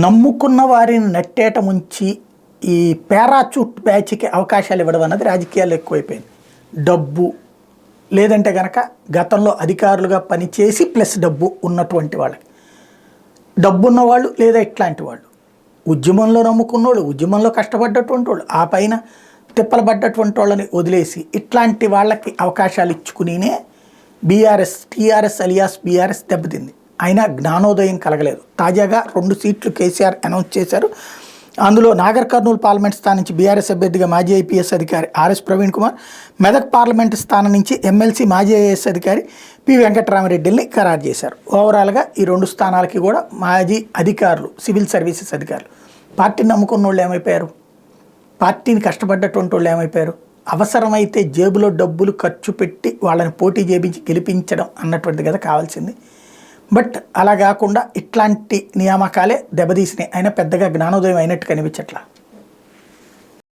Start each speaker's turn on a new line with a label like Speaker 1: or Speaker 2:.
Speaker 1: నమ్ముకున్న వారిని నట్టేట ముంచి ఈ పారాచూట్ బ్యాచ్కి అవకాశాలు ఇవ్వడం అన్నది రాజకీయాల్లో ఎక్కువైపోయింది. డబ్బు లేదంటే కనుక గతంలో అధికారులుగా పనిచేసి ప్లస్ డబ్బు ఉన్నటువంటి వాళ్ళకి, డబ్బున్న వాళ్ళు లేదా ఇట్లాంటి వాళ్ళు, ఉద్యమంలో నమ్ముకున్నోళ్ళు, ఉద్యమంలో కష్టపడ్డటువంటి వాళ్ళు, ఆ పైన తిప్పలు పడ్డటువంటి వాళ్ళని వదిలేసి ఇట్లాంటి వాళ్ళకి అవకాశాలు ఇచ్చుకునినే టీఆర్ఎస్ అలియాస్ బీఆర్ఎస్ దెబ్బతింది. అయినా జ్ఞానోదయం కలగలేదు. తాజాగా 2 సీట్లు కేసీఆర్ అనౌన్స్ చేశారు. అందులో నాగర్ కర్నూలు పార్లమెంట్ స్థానం నుంచి బీఆర్ఎస్ అభ్యర్థిగా మాజీ ఐపీఎస్ అధికారి ఆర్ఎస్ ప్రవీణ్ కుమార్, మెదక్ పార్లమెంటు స్థానం నుంచి ఎమ్మెల్సీ మాజీ ఐఏఎస్ అధికారి పి వెంకటరామరెడ్డిని ఖరారు చేశారు. ఓవరాల్గా ఈ 2 స్థానాలకి కూడా మాజీ అధికారులు, సివిల్ సర్వీసెస్ అధికారులు. పార్టీని నమ్ముకున్న వాళ్ళు ఏమైపోయారు? పార్టీని కష్టపడ్డటువంటి వాళ్ళు ఏమైపోయారు? అవసరమైతే జేబులో డబ్బులు ఖర్చు పెట్టి వాళ్ళని పోటీ చేయించి గెలిపించడం అన్నటువంటిది కదా కావాల్సింది. బట్ అలా కాకుండా ఇట్లాంటి నియామకాలే దెబ్బతీసినాయి. అయినా పెద్దగా జ్ఞానోదయం అయినట్టు కనిపించట్లా.